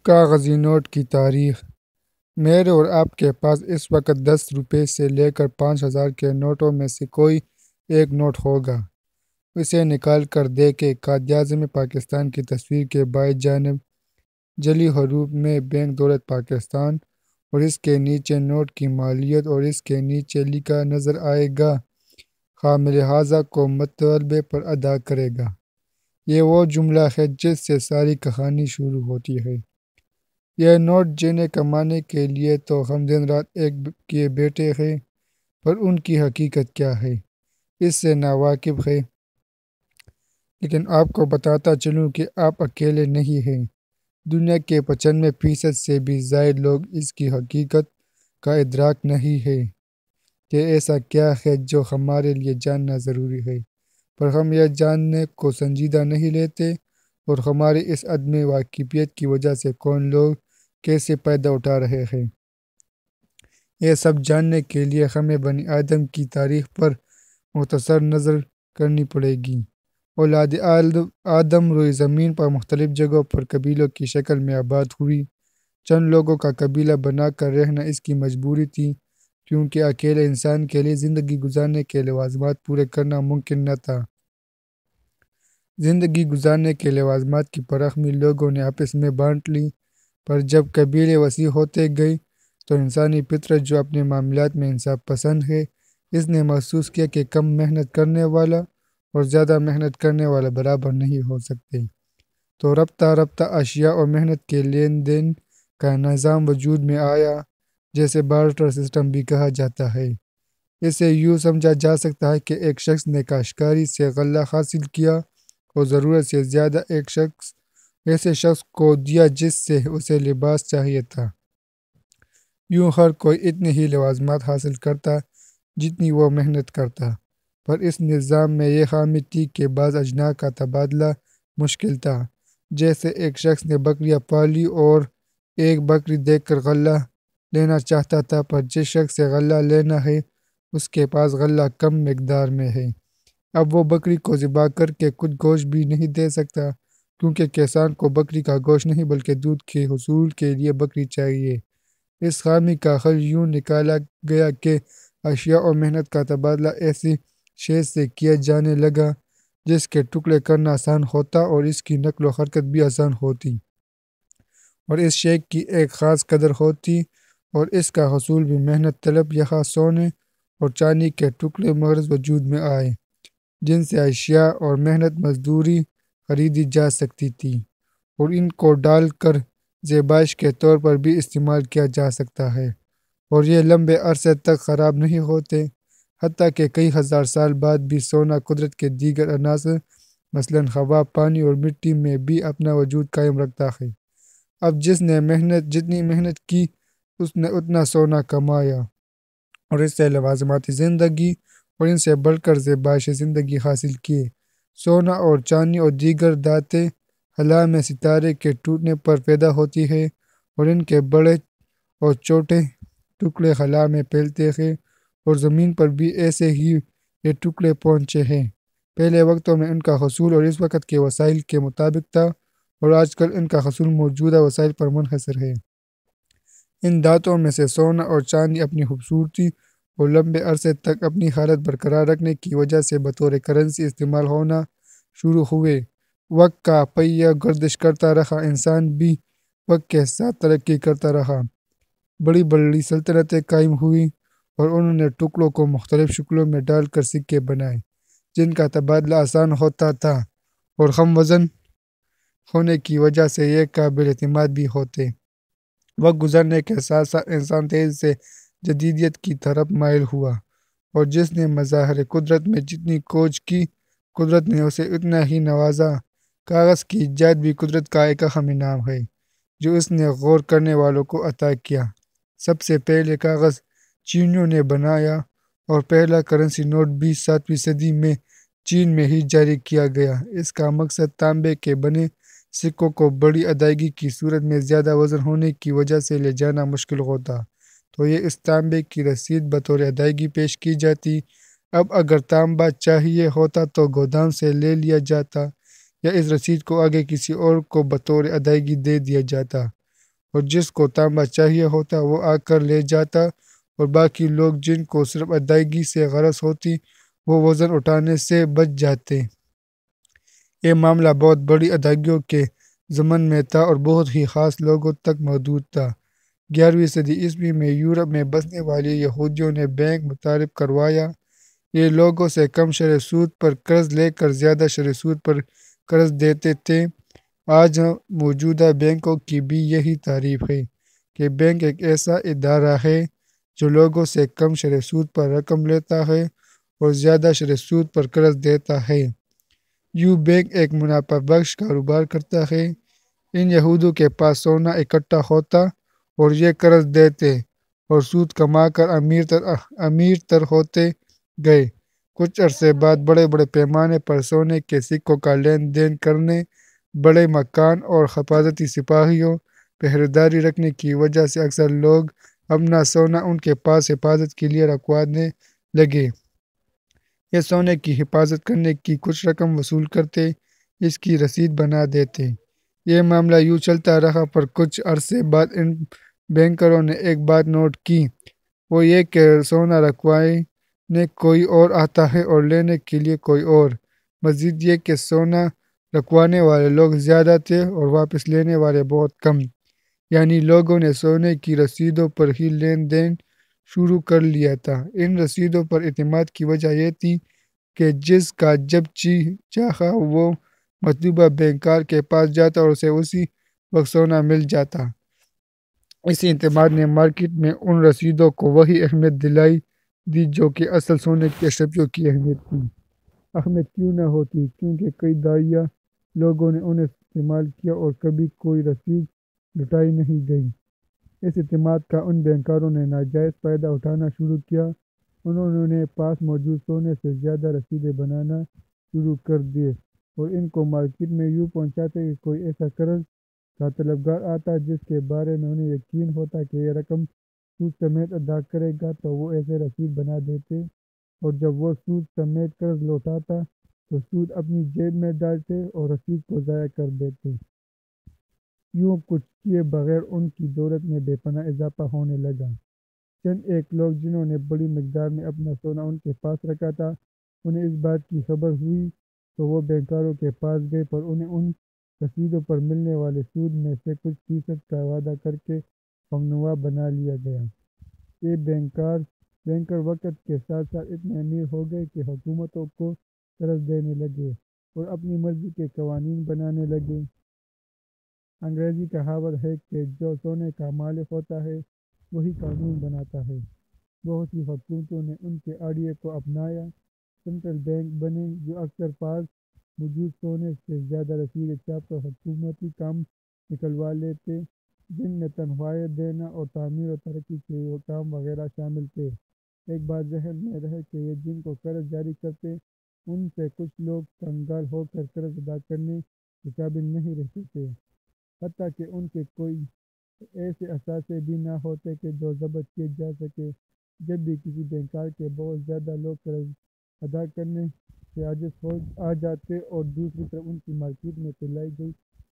کاغذی نوٹ کی تاریخ۔ میرے اور آپ کے پاس اس وقت 10 روپے سے لے کر 5,000 کے نوٹوں میں سے کوئی ایک نوٹ ہوگا۔ اسے نکال کر دیکھیں۔ قائد-اعظم پاکستان کی تصویر کے بائیں جانب جعلی حروف میں بینک دولت پاکستان اور اس کے نیچے نوٹ کی مالیت اور اس کے نیچے لکھا نظر آئے گا، حامل ھذا کو مطالبے پر ادا کرے گا۔ یہ وہ جملہ ہے جس سے ساری کہانی شروع ہوتی ہے۔ یہ نوٹ جنہیں کمانے کے لیے تو ہم دن رات ایک کیے بیٹھے ہیں، پر ان کی حقیقت کیا ہے، اس سے ناواقف ہے۔ لیکن آپ کو بتاتا چلوں کہ آپ اکیلے نہیں ہیں۔ دنیا کے 95% سے بھی زائد لوگ اس کی حقیقت کا ادراک نہیں ہے کہ ایسا کیا ہے جو ہمارے لیے جاننا ضروری ہے، پر ہم یہ جاننے کو سنجیدہ نہیں لیتے، اور ہماری اس عدم واقفیت کی وجہ سے کون لوگ کیسے فائدہ اٹھا رہے ہیں۔ یہ سب جاننے کے لیے ہمیں بنی آدم کی تاریخ پر مختصر نظر کرنی پڑے گی۔ اولاد آدم روئے زمین پر مختلف جگہوں پر قبیلوں کی شکل میں آباد ہوئی۔ چند لوگوں کا قبیلہ بنا کر رہنا اس کی مجبوری تھی، کیونکہ اکیلے انسان کے لیے زندگی گزارنے کے لوازمات پورے کرنا ممکن نہ تھا۔ زندگی گزارنے کے لوازمات کی فراہمی لوگوں نے آپس میں بانٹ لی، پر جب قبیلے وسیع ہوتے گئے تو انسانی فطرت جو اپنے معاملات میں انصاف پسند ہے، اس نے محسوس کیا کہ کم محنت کرنے والا اور زیادہ محنت کرنے والا برابر نہیں ہو سکتے، تو رفتہ رفتہ اشیاء اور محنت کے لین دین کا نظام وجود میں آیا، جسے بارٹر سسٹم بھی کہا جاتا ہے۔ اسے یوں سمجھا جا سکتا ہے کہ ایک شخص نے کاشتکاری سے غلہ حاصل کیا اور ضرورت سے زیادہ ایک ایسے شخص کو دیا جس سے اسے لباس چاہیے تھا۔ یوں ہر کوئی اتنے ہی لوازمات حاصل کرتا جتنی وہ محنت کرتا، پر اس نظام میں یہ خامی تھی کہ بعض اجناس کا تبادلہ مشکل تھا۔ جیسے ایک شخص نے بکریاں پالی اور ایک بکری دے کر غلہ لینا چاہتا تھا، پر جس شخص سے غلہ لینا ہے اس کے پاس غلہ کم مقدار میں ہے۔ اب وہ بکری کو ذبح کر کے کچھ گوشت بھی نہیں دے سکتا، کیونکہ کسان کو بکری کا گوشت نہیں بلکہ دودھ کے حصول کے لیے بکری چاہیے۔ اس خامی کا حل یوں نکالا گیا کہ اشیاء اور محنت کا تبادلہ ایسی شے سے کیا جانے لگا جس کے ٹکڑے کرنا آسان ہوتا اور اس کی نقل و حرکت بھی آسان ہوتی، اور اس شے کی ایک خاص قدر ہوتی، اور اس کا حصول بھی محنت طلب۔ یہاں سونے اور چاندی کے ٹکڑے محض وجود میں آئے، جن سے اشیاء اور محنت مزدوری خریدی جا سکتی تھی، اور ان کو ڈال کر زیبائش کے طور پر بھی استعمال کیا جا سکتا ہے، اور یہ لمبے عرصے تک خراب نہیں ہوتے، حتیٰ کہ کئی ہزار سال بعد بھی سونا قدرت کے دیگر عناصر مثلاً ہوا، پانی اور مٹی میں بھی اپنا وجود قائم رکھتا ہے۔ اب جس نے جتنی محنت کی اس نے اتنا سونا کمایا، اور اس سے لوازمات زندگی اور ان سے بڑھ کر زیبائش زندگی حاصل کیے۔ سونا اور چاندی اور دیگر دھاتیں خلا میں ستارے کے ٹوٹنے پر پیدا ہوتی ہیں، اور ان کے بڑے اور چھوٹے ٹکڑے خلا میں پھیلتے ہیں، اور زمین پر بھی ایسے ہی یہ ٹکڑے پہنچے ہیں۔ پہلے وقتوں میں ان کا حصول اور اس وقت کے وسائل کے مطابق تھا، اور آج کل ان کا حصول موجودہ وسائل پر منحصر ہے۔ ان دھاتوں میں سے سونا اور چاندی اپنی خوبصورتی اور لمبے عرصے تک اپنی حالت برقرار رکھنے کی وجہ سے بطور کرنسی استعمال ہونا شروع ہوئے۔ وقت کا پہیہ گردش کرتا رہا، انسان بھی وقت کے ساتھ ترقی کرتا رہا، بڑی بڑی سلطنتیں قائم ہوئیں، اور انہوں نے ٹکڑوں کو مختلف شکلوں میں ڈال کر سکے بنائے جن کا تبادلہ آسان ہوتا تھا اور ہم وزن ہونے کی وجہ سے یہ قابل اعتماد بھی ہوتے۔ وقت گزرنے کے ساتھ ساتھ انسان تیزی سے جدیدیت کی طرف مائل ہوا، اور جس نے مظاہر قدرت میں جتنی کھوج کی، قدرت نے اسے اتنا ہی نوازا۔ کاغذ کی ایجاد بھی قدرت کا ایک اہم انعام ہے جو اس نے غور کرنے والوں کو عطا کیا۔ سب سے پہلے کاغذ چینیوں نے بنایا، اور پہلا کرنسی نوٹ بھی 7ویں صدی میں چین میں ہی جاری کیا گیا۔ اس کا مقصد تانبے کے بنے سکوں کو بڑی ادائیگی کی صورت میں زیادہ وزن ہونے کی وجہ سے لے جانا مشکل ہوتا، تو یہ اس تانبے کی رسید بطور ادائیگی پیش کی جاتی۔ اب اگر تانبا چاہیے ہوتا تو گودام سے لے لیا جاتا، یا اس رسید کو آگے کسی اور کو بطور ادائیگی دے دیا جاتا۔ اور جس کو تانبا چاہیے ہوتا وہ آ کر لے جاتا، اور باقی لوگ جن کو صرف ادائیگی سے غرض ہوتی وہ وزن اٹھانے سے بچ جاتے۔ یہ معاملہ بہت بڑی ادائیگیوں کے ضمن میں تھا اور بہت ہی خاص لوگوں تک محدود تھا۔ 11ویں صدی عیسوی میں یورپ میں بسنے والے یہودیوں نے بینک متعارف کروایا۔ یہ لوگوں سے کم شرح سود پر قرض لے کر زیادہ شرح سود پر قرض دیتے تھے۔ آج موجودہ بینکوں کی بھی یہی تعریف ہے کہ بینک ایک ایسا ادارہ ہے جو لوگوں سے کم شرح سود پر رقم لیتا ہے اور زیادہ شرح سود پر قرض دیتا ہے۔ یوں بینک ایک منافع بخش کاروبار کرتا ہے۔ ان یہودیوں کے پاس سونا اکٹھا ہوتا اور یہ قرض دیتے اور سود کما کر امیر تر ہوتے گئے۔ کچھ عرصے بعد بڑے بڑے پیمانے پر سونے کے سکوں کا لین دین کرنے، بڑے مکان اور حفاظتی سپاہیوں پہرےداری رکھنے کی وجہ سے اکثر لوگ اپنا سونا ان کے پاس حفاظت کے لیے رکھوانے لگے۔ یہ سونے کی حفاظت کرنے کی کچھ رقم وصول کرتے، اس کی رسید بنا دیتے۔ یہ معاملہ یوں چلتا رہا، پر کچھ عرصے بعد ان بینکروں نے ایک بات نوٹ کی، وہ یہ کہ سونا رکھوانے کوئی اور آتا ہے اور لینے کے لیے کوئی اور۔ مزید یہ کہ سونا رکھوانے والے لوگ زیادہ تھے اور واپس لینے والے بہت کم، یعنی لوگوں نے سونے کی رسیدوں پر ہی لین دین شروع کر لیا تھا۔ ان رسیدوں پر اعتماد کی وجہ یہ تھی کہ جس کا جب چاہا وہ مطلوبہ بینکار کے پاس جاتا اور اسے اسی وقت سونا مل جاتا۔ اسی اعتماد نے مارکیٹ میں ان رسیدوں کو وہی اہمیت دلائی دی جو کہ اصل سونے کی اشرفیوں کی اہمیت تھی۔ اہمیت کیوں نہ ہوتی، کیونکہ کئی دہائیاں لوگوں نے انہیں استعمال کیا اور کبھی کوئی رسید لٹائی نہیں گئی۔ اس اعتماد کا ان بینکاروں نے ناجائز فائدہ اٹھانا شروع کیا۔ انہوں نے پاس موجود سونے سے زیادہ رسیدیں بنانا شروع کر دیے اور ان کو مارکیٹ میں یوں پہنچاتے کہ کوئی ایسا قرض کا طلبگار آتا جس کے بارے میں انہیں یقین ہوتا کہ یہ رقم سود سمیت ادا کرے گا تو وہ ایسے رسید بنا دیتے، اور جب وہ سود سمیت قرض لوٹاتا تو سود اپنی جیب میں ڈالتے اور رسید کو ضائع کر دیتے۔ یوں کچھ کیے بغیر ان کی دولت میں بے پناہ اضافہ ہونے لگا۔ چند ایک لوگ جنہوں نے بڑی مقدار میں اپنا سونا ان کے پاس رکھا تھا، انہیں اس بات کی خبر ہوئی تو وہ بینکاروں کے پاس گئے، پر انہیں ان رسیدوں پر ملنے والے سود میں سے کچھ فیصد کا وعدہ کر کے ممنوع بنا لیا گیا۔ یہ بینکر وقت کے ساتھ ساتھ اتنے امیر ہو گئے کہ حکومتوں کو قرض دینے لگے اور اپنی مرضی کے قوانین بنانے لگے۔ انگریزی کہاوت ہے کہ جو سونے کا مالک ہوتا ہے وہی قانون بناتا ہے۔ بہت سی حکومتوں نے ان کے آئیڈے کو اپنایا۔ سینٹرل بینک بنے جو اکثر پاس موجود سونے سے زیادہ رسیدیں چھاپ کر حکومتی کام نکلوا لیتے، جن میں تنخواہیں دینا اور تعمیر و ترقی کے کام وغیرہ شامل تھے۔ ایک بات ذہن میں رہے کہ یہ جن کو قرض جاری کرتے ان سے کچھ لوگ کنگال ہو کر قرض ادا کرنے کے قابل نہیں رہتے تھے، حتیٰ کہ ان کے کوئی ایسے اثاثے بھی نہ ہوتے کہ جو ضبط کیے جا سکے۔ جب بھی کسی بینکار کے بہت زیادہ لوگ قرض ادا کرنے سے عاجز آ جاتے اور دوسری طرف ان کی مارکیٹ میں پلائی گئی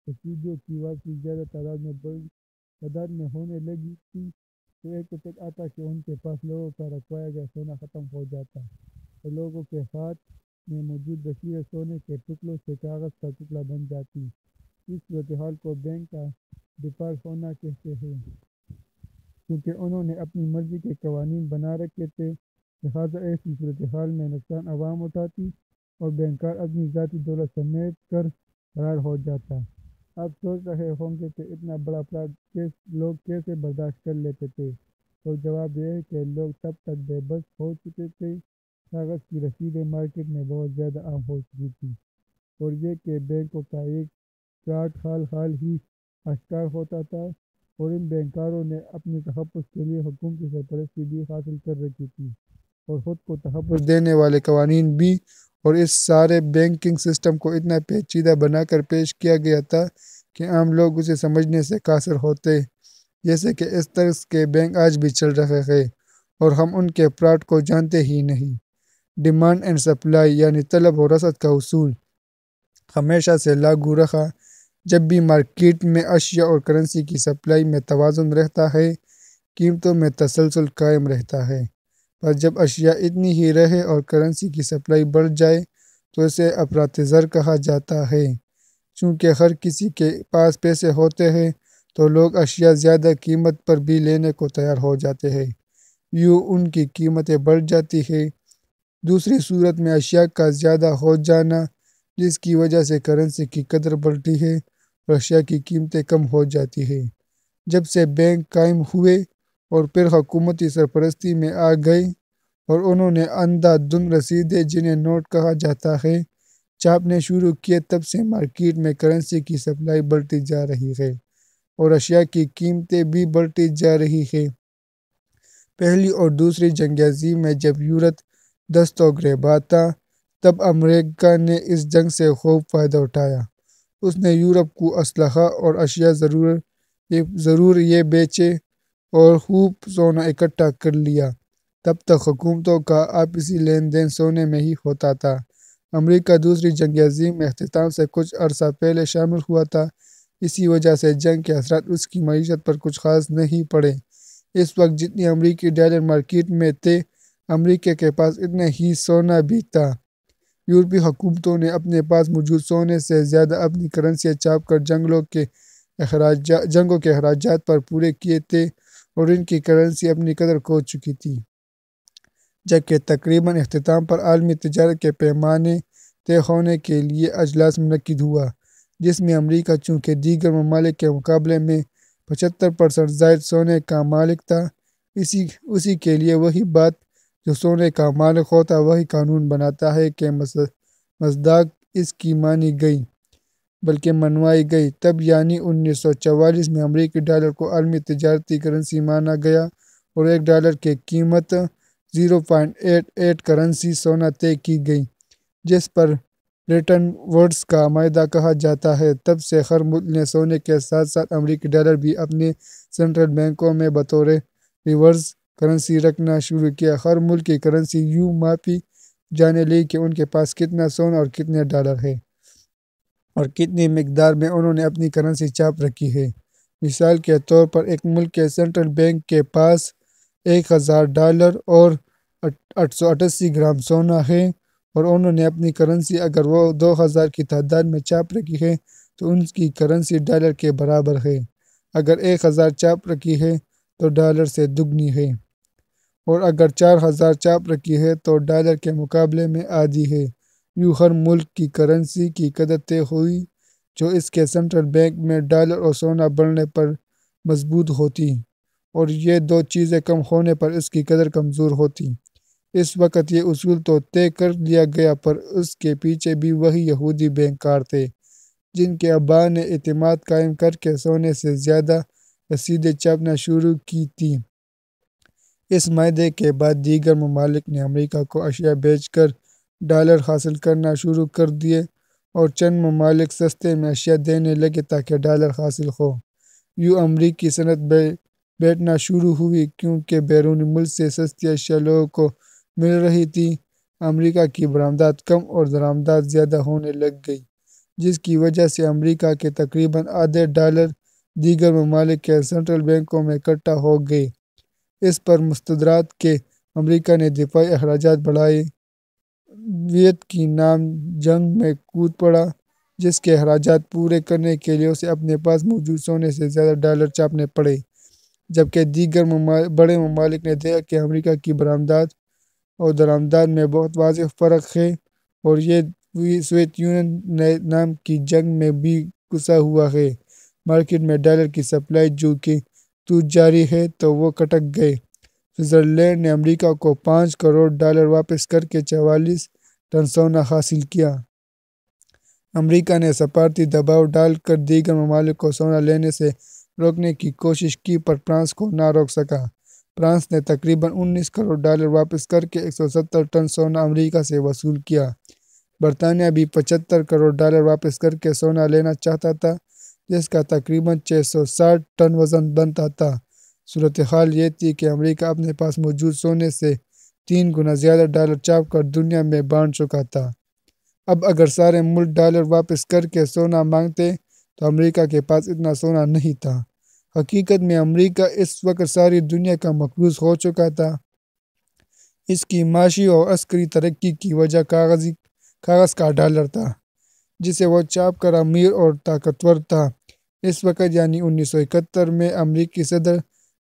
رسیدوں کی واپسی زیادہ بڑی تعداد میں ہونے لگی تھی، تو ایک وقت آتا کہ ان کے پاس لوگوں کا رکھوایا گیا سونا ختم ہو جاتا اور لوگوں کے ہاتھ میں موجود رسیدیں سونے کے ٹکڑوں سے کاغذ کا ٹکڑا بن جاتی۔ اس صورتحال کو بینک کا ڈیفالٹ ہونا کہتے ہیں۔ کیونکہ انہوں نے اپنی مرضی کے قوانین بنا رکھے تھے، لہٰذا ایسی صورتحال میں نقصان عوام اٹھاتی اور بینکار اپنی ذاتی دولت سمیٹ کر فرار ہو جاتا۔ آپ سوچ رہے ہوں گے کہ اتنا بڑا فراڈ لوگ کیسے برداشت کر لیتے تھے، تو جواب یہ ہے کہ لوگ تب تک بے بس ہو چکے تھے۔ کاغذ کی رسیدیں مارکیٹ میں بہت زیادہ عام ہو چکی تھیں، اور یہ کہ بینکوں کا ایک فراڈ حال ہی آشکار ہوتا تھا، اور ان بینکاروں نے اپنے تحفظ کے لیے حکومتی سرپرستی بھی حاصل کر رکھی تھی اور خود کو تحفظ دینے والے قوانین بھی، اور اس سارے بینکنگ سسٹم کو اتنا پیچیدہ بنا کر پیش کیا گیا تھا کہ عام لوگ اسے سمجھنے سے قاصر ہوتے، جیسے کہ اس طرز کے بینک آج بھی چل رہے ہیں اور ہم ان کے فراڈ کو جانتے ہی نہیں۔ ڈیمانڈ اینڈ سپلائی یعنی طلب و رسد کا اصول ہمیشہ سے لاگو رہا۔ جب بھی مارکیٹ میں اشیاء اور کرنسی کی سپلائی میں توازن رہتا ہے، قیمتوں میں تسلسل قائم رہتا ہے۔ پر جب اشیاء اتنی ہی رہے اور کرنسی کی سپلائی بڑھ جائے تو اسے افراط زر کہا جاتا ہے۔ چونکہ ہر کسی کے پاس پیسے ہوتے ہیں تو لوگ اشیاء زیادہ قیمت پر بھی لینے کو تیار ہو جاتے ہیں، یوں ان کی قیمتیں بڑھ جاتی ہیں۔ دوسری صورت میں اشیاء کا زیادہ ہو جانا، جس کی وجہ سے کرنسی کی قدر بڑھتی ہے اور اشیاء کی قیمتیں کم ہو جاتی ہیں۔ جب سے بینک قائم ہوئے اور پھر حکومتی سرپرستی میں آ گئے اور انہوں نے اندھا دھند رسیدیں، جنہیں نوٹ کہا جاتا ہے، چھاپنے شروع کیے، تب سے مارکیٹ میں کرنسی کی سپلائی بڑھتی جا رہی ہے اور اشیاء کی قیمتیں بھی بڑھتی جا رہی ہیں۔ پہلی اور دوسری جنگ عظیم میں جب یورپ دست و گریباں تھا، تب امریکہ نے اس جنگ سے خوب فائدہ اٹھایا۔ اس نے یورپ کو اسلحہ اور اشیاء ضرور یہ بیچے اور خوب سونا اکٹھا کر لیا۔ تب تک حکومتوں کا آپسی لین دین سونے میں ہی ہوتا تھا۔ امریکہ دوسری جنگ عظیم میں اختتام سے کچھ عرصہ پہلے شامل ہوا تھا، اسی وجہ سے جنگ کے اثرات اس کی معیشت پر کچھ خاص نہیں پڑے۔ اس وقت جتنے امریکی ڈالر مارکیٹ میں تھے، امریکہ کے پاس اتنا ہی سونا بھی تھا۔ یورپی حکومتوں نے اپنے پاس موجود سونے سے زیادہ اپنی کرنسیاں چھاپ کر جنگوں کے اخراجات پر پورے کیے تھے اور ان کی کرنسی اپنی قدر کھو چکی تھی۔ جبکہ تقریباً اختتام پر عالمی تجارت کے پیمانے طے ہونے کے لیے اجلاس منعقد ہوا، جس میں امریکہ چونکہ دیگر ممالک کے مقابلے میں 75% زائد سونے کا مالک تھا، اسی کے لیے وہی بات جو سونے کا مالک ہوتا وہی قانون بناتا ہے کہ مصداق اس کی مانی گئی بلکہ منوائی گئی۔ تب یعنی 1944 میں امریکی ڈالر کو عالمی تجارتی کرنسی مانا گیا اور ایک ڈالر کی قیمت 0.88 کرنسی سونا طے کی گئی، جس پر برٹن ووڈز کا معاہدہ کہا جاتا ہے۔ تب سے ہر ملک نے سونے کے ساتھ ساتھ امریکی ڈالر بھی اپنے سینٹرل بینکوں میں بطور ریزرو کرنسی رکھنا شروع کیا۔ ہر ملک کی کرنسی یوں ماپی جانے لگی کہ ان کے پاس کتنا سونا اور کتنے ڈالر ہے اور کتنی مقدار میں انہوں نے اپنی کرنسی چھاپ رکھی ہے۔ مثال کے طور پر ایک ملک کے سینٹرل بینک کے پاس 1000 ڈالر اور 888 گرام سونا ہے اور انہوں نے اپنی کرنسی اگر وہ 2000 کی تعداد میں چھاپ رکھی ہے تو ان کی کرنسی ڈالر کے برابر ہے۔ اگر 1000 چھاپ رکھی ہے تو ڈالر سے دگنی ہے، اور اگر 4000 چھاپ رکھی ہے تو ڈالر کے مقابلے میں آدھی ہے۔ یوں ہر ملک کی کرنسی کی قدر طے ہوئی جو اس کے سینٹرل بینک میں ڈالر اور سونا بڑھنے پر مضبوط ہوتی اور یہ دو چیزیں کم ہونے پر اس کی قدر کمزور ہوتی۔ اس وقت یہ اصول تو طے کر لیا گیا، پر اس کے پیچھے بھی وہی یہودی بینکار تھے جن کے اباء نے اعتماد قائم کر کے سونے سے زیادہ رسیدیں چھاپنا شروع کی تھیں۔ اس معاہدے کے بعد دیگر ممالک نے امریکہ کو اشیاء بیچ کر ڈالر حاصل کرنا شروع کر دیے اور چند ممالک سستے میں اشیاء دینے لگے تاکہ ڈالر حاصل ہو۔ یوں امریکی صنعت بیٹھنا شروع ہوئی، کیونکہ بیرون ملک سے سستی اشیاء لوگوں کو مل رہی تھی۔ امریکہ کی برآمدات کم اور درآمدات زیادہ ہونے لگ گئی، جس کی وجہ سے امریکہ کے تقریباً آدھے ڈالر دیگر ممالک کے سینٹرل بینکوں میں اکٹھا ہو گئے۔ اس پر مستدرک کہ امریکہ نے دفاعی اخراجات بڑھائے، ویت کی نام جنگ میں کود پڑا، جس کے اخراجات پورے کرنے کے لیے اسے اپنے پاس موجود سونے سے زیادہ ڈالر چھاپنے پڑے۔ جبکہ دیگر بڑے ممالک نے دیکھا کہ امریکہ کی برآمدات اور درآمدات میں بہت واضح فرق ہے اور یہ سوویت یونین نام کی جنگ میں بھی گھسا ہوا ہے، مارکیٹ میں ڈالر کی سپلائی جو کہ تو جاری ہے تو وہ کٹک گئے۔ سوئٹزرلینڈ نے امریکہ کو 5 کروڑ ڈالر واپس کر کے 44 ٹن سونا حاصل کیا۔ امریکہ نے سفارتی دباؤ ڈال کر دیگر ممالک کو سونا لینے سے روکنے کی کوشش کی، پر فرانس کو نہ روک سکا۔ فرانس نے تقریباً 19 کروڑ ڈالر واپس کر کے 170 ٹن سونا امریکہ سے وصول کیا۔ برطانیہ بھی 75 کروڑ ڈالر واپس کر کے سونا لینا چاہتا تھا، جس کا تقریباً 660 ٹن وزن بنتا تھا۔ صورتحال یہ تھی کہ امریکہ اپنے پاس موجود سونے سے 3 گنا زیادہ ڈالر چھاپ کر دنیا میں بانٹ چکا تھا۔ اب اگر سارے ملک ڈالر واپس کر کے سونا مانگتے تو امریکہ کے پاس اتنا سونا نہیں تھا۔ حقیقت میں امریکہ اس وقت ساری دنیا کا مقروض ہو چکا تھا۔ اس کی معاشی اور عسکری ترقی کی وجہ کاغذ کا ڈالر تھا، جسے وہ چھاپ کر امیر اور طاقتور تھا۔ اس وقت یعنی 1971 میں امریکی صدر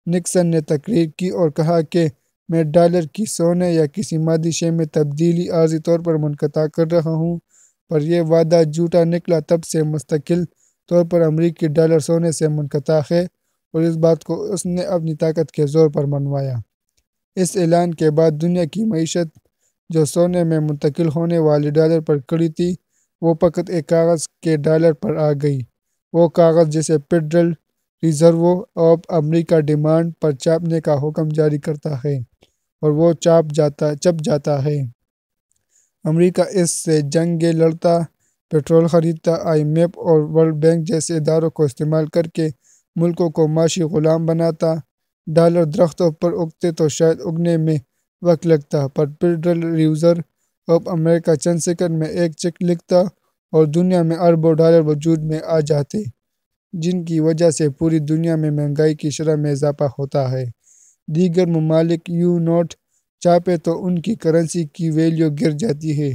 نکسن نے تقریر کی اور کہا کہ میں ڈالر کی سونے یا کسی مادی شے میں تبدیلی عارضی طور پر منقطع کر رہا ہوں، پر یہ وعدہ جھوٹا نکلا۔ تب سے مستقل طور پر امریکی ڈالر سونے سے منقطع ہے، اور اس بات کو اس نے اپنی طاقت کے زور پر منوایا۔ اس اعلان کے بعد دنیا کی معیشت، جو سونے میں منتقل ہونے والے ڈالر پر کھڑی تھی، وہ فقط ایک کاغذ کے ڈالر پر آ گئی۔ وہ کاغذ جسے Federal Reserve of America demand پر چھاپنے کا حکم جاری کرتا ہے، اور وہ چھپ جاتا ہے۔ امریکہ اس سے جنگیں لڑتا، پیٹرول خریدتا، IMF اور ورلڈ بینک جیسے اداروں کو استعمال کر کے ملکوں کو معاشی غلام بناتا۔ ڈالر درختوں پر اگتے تو شاید اگنے میں وقت لگتا، پر فیڈرل ریزرو آف امریکہ چند سیکنڈ میں ایک چیک لکھتا اور دنیا میں اربوں ڈالر وجود میں آ جاتے، جن کی وجہ سے پوری دنیا میں مہنگائی کی شرح میں اضافہ ہوتا ہے۔ دیگر ممالک یوں نوٹ چھاپے تو ان کی کرنسی کی ویلیو گر جاتی ہے،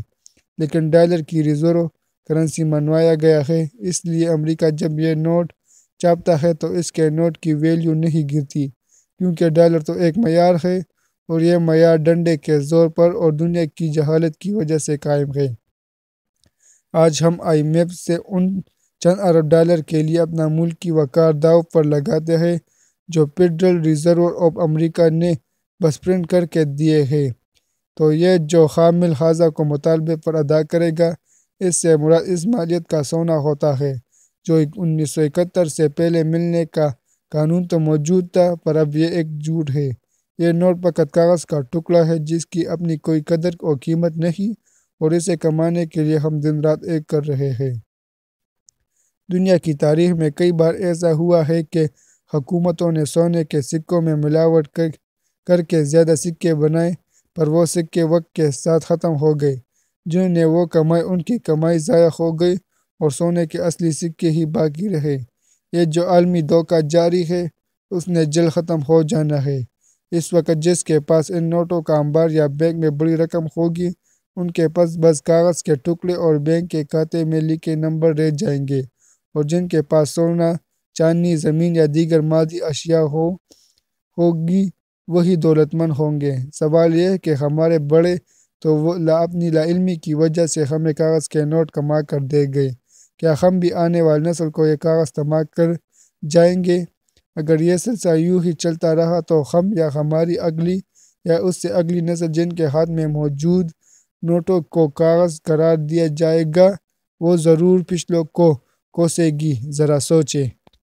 لیکن ڈالر کی ریزرو کرنسی منوایا گیا ہے، اس لیے امریکہ جب یہ نوٹ چھاپتا ہے تو اس کے نوٹ کی ویلیو نہیں گرتی، کیونکہ ڈالر تو ایک معیار ہے، اور یہ معیار ڈنڈے کے زور پر اور دنیا کی جہالت کی وجہ سے قائم ہے۔ آج ہم IMF سے ان چند ارب ڈالر کے لیے اپنا ملکی وقار داؤ پر لگاتے ہیں جو فیڈرل ریزرو آف امریکہ نے بس پرنٹ کر کے دیے ہیں، تو یہ جو حامل حاضہ کو مطالبے پر ادا کرے گا، اس سے مراد اس مالیت کا سونا ہوتا ہے جو 1971 سے پہلے ملنے کا قانون تو موجود تھا، پر اب یہ ایک جھوٹ ہے۔ یہ نوٹ فقط کاغذ کا ٹکڑا ہے جس کی اپنی کوئی قدر اور قیمت نہیں، اور اسے کمانے کے لیے ہم دن رات ایک کر رہے ہیں۔ دنیا کی تاریخ میں کئی بار ایسا ہوا ہے کہ حکومتوں نے سونے کے سکوں میں ملاوٹ کر کے زیادہ سکے بنائے، پر وہ سکے وقت کے ساتھ ختم ہو گئے۔ جنہوں نے وہ کمائی، ان کی کمائی ضائع ہو گئی اور سونے کے اصلی سکے ہی باقی رہے۔ یہ جو عالمی دھوکہ جاری ہے، اس نے جلد ختم ہو جانا ہے۔ اس وقت جس کے پاس ان نوٹوں کا انبار یا بینک میں بڑی رقم ہوگی، ان کے پاس بس کاغذ کے ٹکڑے اور بینک کے کھاتے میں لکھے نمبر رہ جائیں گے، اور جن کے پاس سونا، چاندی، زمین یا دیگر مادی اشیاء ہوگی، وہی دولت مند ہوں گے۔ سوال یہ ہے کہ ہمارے بڑے تو وہ اپنی لا علمی کی وجہ سے ہمیں کاغذ کے نوٹ کما کر دے گئے، کیا ہم بھی آنے والی نسل کو یہ کاغذ تھما کر جائیں گے؟ اگر یہ سلسلہ یوں ہی چلتا رہا تو ہم یا ہماری اگلی یا اس سے اگلی نسل جن کے ہاتھ میں موجود نوٹوں کو کاغذ قرار دیا جائے گا، وہ ضرور پچھلوں کو کوسے گی۔ ذرا سوچیں۔